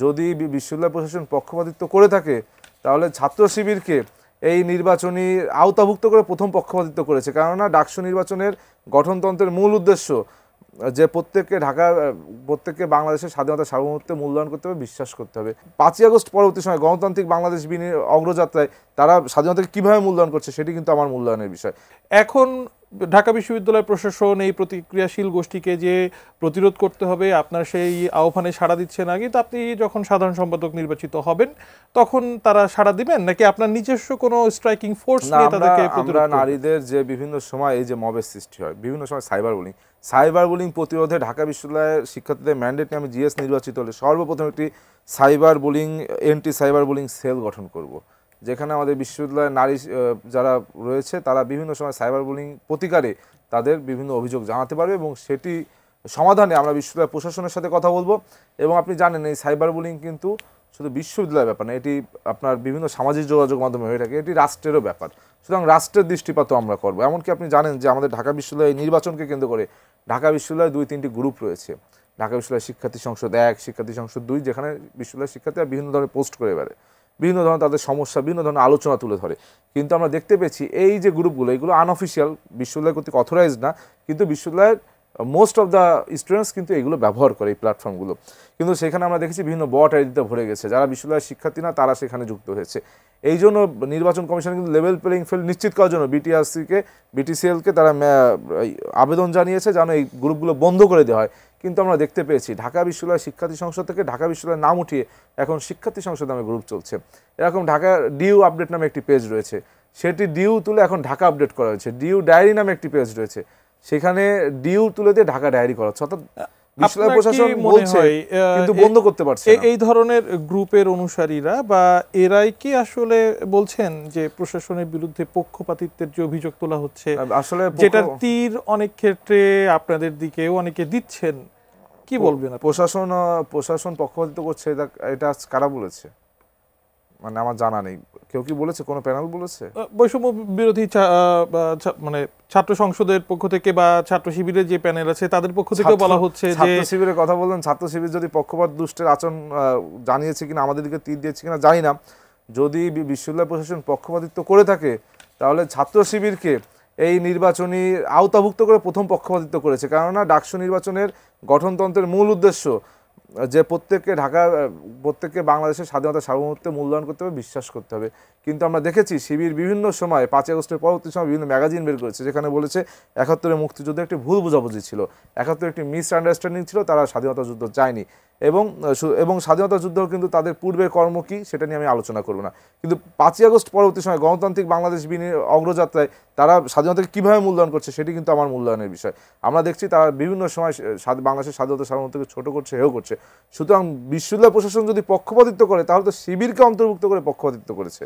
যদি বিশ্ববিদ্যালয় প্রশাসন পক্ষপাতিত্ব করে থাকে তাহলে ছাত্র শিবিরকে এই নির্বাচনী আওতাভুক্ত করে প্রথম পক্ষপাতিত্ব করেছে। কেননা ডাকসু নির্বাচনের গঠনতন্ত্রের মূল উদ্দেশ্য যে প্রত্যেককে বাংলাদেশের স্বাধীনতা সার্বভৌমত্বে মূল্যায়ন করতে হবে, বিশ্বাস করতে হবে। 5ই আগস্ট পরবর্তী সময় গণতান্ত্রিক বাংলাদেশ অগ্রযাত্রায় তারা স্বাধীনতাকে কীভাবে মূল্যায়ন করছে সেটি কিন্তু আমার মূল্যায়নের বিষয়। এখন ঢাকা বিশ্ববিদ্যালয় প্রশাসন এই প্রতিক্রিয়াশীল গোষ্ঠীকে যে প্রতিরোধ করতে হবে আপনার সেই আহ্বানে সাড়া দিচ্ছে না, কিন্তু আপনি যখন সাধারণ সম্পাদক নির্বাচিত হবেন তখন তারা সাড়া দিবেন নাকি আপনার নিজস্ব কোনো স্ট্রাইকিং ফোর্স নিয়ে তাদেরকে প্রতিরোধ করবেন? নারীদের যে বিভিন্ন সময় এই যে মবের সৃষ্টি হয়, বিভিন্ন সময় সাইবার বুলিং প্রতিরোধে ঢাকা বিশ্ববিদ্যালয়ের শিক্ষার্থীদের ম্যান্ডেট নিয়ে আমি জিএস নির্বাচিত হলে সর্বপ্রথম একটি অ্যান্টি সাইবার বুলিং সেল গঠন করব, যেখানে আমাদের বিশ্ববিদ্যালয়ের নারী যারা রয়েছে তারা বিভিন্ন সময় সাইবার বুলিং প্রতিকারে তাদের বিভিন্ন অভিযোগ জানাতে পারবে এবং সেটি সমাধানে আমরা বিশ্ববিদ্যালয় প্রশাসনের সাথে কথা বলবো। এবং আপনি জানেন এই সাইবার বুলিং কিন্তু শুধু বিশ্ববিদ্যালয়ের ব্যাপার না, এটি আপনার বিভিন্ন সামাজিক যোগাযোগ মাধ্যমে হয়ে থাকে, এটি রাষ্ট্রেরও ব্যাপার। সুতরাং রাষ্ট্রের দৃষ্টিপাতও আমরা করবো। এমনকি আপনি জানেন যে আমাদের ঢাকা বিশ্ববিদ্যালয় নির্বাচনকে কেন্দ্র করে ঢাকা বিশ্ববিদ্যালয়ে 2-3টি গ্রুপ রয়েছে। ঢাকা বিশ্ববিদ্যালয় শিক্ষার্থী সংসদ 1, শিক্ষার্থী সংসদ 2, যেখানে বিশ্ববিদ্যালয় শিক্ষার্থীরা বিভিন্ন ধরনের পোস্ট করে বেড়ে, বিভিন্ন ধরনের তাদের সমস্যা, বিভিন্ন ধরনের আলোচনা তুলে ধরে। কিন্তু আমরা দেখতে পেয়েছি এই যে গ্রুপগুলো, এগুলো আনঅফিসিয়াল, বিশ্ববিদ্যালয় কর্তৃক অথরাইজড না, কিন্তু বিশ্ববিদ্যালয়ের মোস্ট অফ দ্য স্টুডেন্টস কিন্তু এগুলো ব্যবহার করে এই প্ল্যাটফর্মগুলো। কিন্তু সেখানে আমরা দেখেছি বিভিন্ন বট আইডিতে ভরে গেছে, যারা বিশ্ববিদ্যালয়ের শিক্ষার্থী না তারা সেখানে যুক্ত হয়েছে। এই জন্য নির্বাচন কমিশন কিন্তু লেভেল প্লেইং ফিল্ড নিশ্চিত করার জন্য বিটিসিএলকে তারা আবেদন জানিয়েছে যেন এই গ্রুপগুলো বন্ধ করে দেওয়া হয়। কিন্তু আমরা দেখতে পেয়েছি ঢাকা বিশ্ববিদ্যালয় শিক্ষার্থী সংসদ থেকে ঢাকা বিশ্ববিদ্যালয়ের নাম উঠিয়ে এখন শিক্ষার্থী সংসদ নামে গ্রুপ চলছে। এরকম ঢাকা ডিউ আপডেট নামে একটি পেজ রয়েছে, সেটি ডিউ তুলে এখন ঢাকা আপডেট করা হয়েছে। ডিউ ডায়েরি নামে একটি পেজ রয়েছে, সেখানে ডিউ তুলে দিয়ে ঢাকা ডায়েরি করা হচ্ছে। অর্থাৎ বিশ্ববিদ্যালয় প্রশাসন বলছে কিন্তু বন্ধ করতে পারছে না। এই ধরনের গ্রুপের অনুসারীরা বা এরাই কি আসলে বলছেন যে প্রশাসনের বিরুদ্ধে পক্ষপাতিত্বের যে অভিযোগ তোলা হচ্ছে, আসলে যেটার তীর অনেক ক্ষেত্রে আপনাদের দিকেও অনেকে দিচ্ছেন, কি বলবেন? প্রশাসন পক্ষপাতিত্ব করছে, এটা কারা বলেছে? মানে আমার জানা নেই, কেউ কি বলেছে? কোনো প্যানেল বলেছে? বৈষম্য বিরোধী মানে ছাত্র সংসদের পক্ষ থেকে বা ছাত্র শিবিরের যে প্যানেল আছে তাদের পক্ষ থেকে বলা হচ্ছে যে ছাত্র শিবিরের কথা বললেন। ছাত্র শিবির যদি পক্ষপাত দুষ্টের আচরণ জানিয়েছে কিনা, আমাদের দিকে তীর দিয়েছে কিনা জানি না। যদি বিশ্ববিদ্যালয় প্রশাসন পক্ষপাতিত্ব করে থাকে তাহলে ছাত্র শিবিরকে এই নির্বাচনী আওতাভুক্ত করে প্রথম পক্ষপাতিত্ব করেছে। কেননা ডাকসু নির্বাচনের গঠনতন্ত্রের মূল উদ্দেশ্য যে প্রত্যেককে বাংলাদেশের স্বাধীনতা সার্বভৌমত্বে মূল্যায়ন করতে হবে, বিশ্বাস করতে হবে। কিন্তু আমরা দেখেছি শিবির বিভিন্ন সময় 5ই আগস্টের পরবর্তী সময় বিভিন্ন ম্যাগাজিন বের করেছে, যেখানে বলেছে 71-এর মুক্তিযুদ্ধে একটি ভুল বোঝাবুঝি ছিল, 71 একটি মিসআন্ডারস্ট্যান্ডিং ছিল, তারা স্বাধীনতা যুদ্ধ চায়নি। এবং স্বাধীনতা যুদ্ধ কিন্তু তাদের পূর্বের কর্ম কি সেটা নিয়ে আমি আলোচনা করব না। কিন্তু 5ই আগস্ট পরবর্তী সময় গণতান্ত্রিক বাংলাদেশ অগ্রযাত্রায় তারা স্বাধীনতাকে কীভাবে মূল্যায়ন করছে সেটি কিন্তু আমার মূল্যায়নের বিষয়। আমরা দেখছি তারা বিভিন্ন সময় বাংলাদেশের স্বাধীনতা সার্বভৌমত্বকে ছোট করছে, হেয় করছে। সুতরাং বিশ্ববিদ্যালয় প্রশাসন যদি পক্ষপাতিত্ব করে তাহলে তো শিবিরকে অন্তর্ভুক্ত করে পক্ষপাতিত্ব করেছে।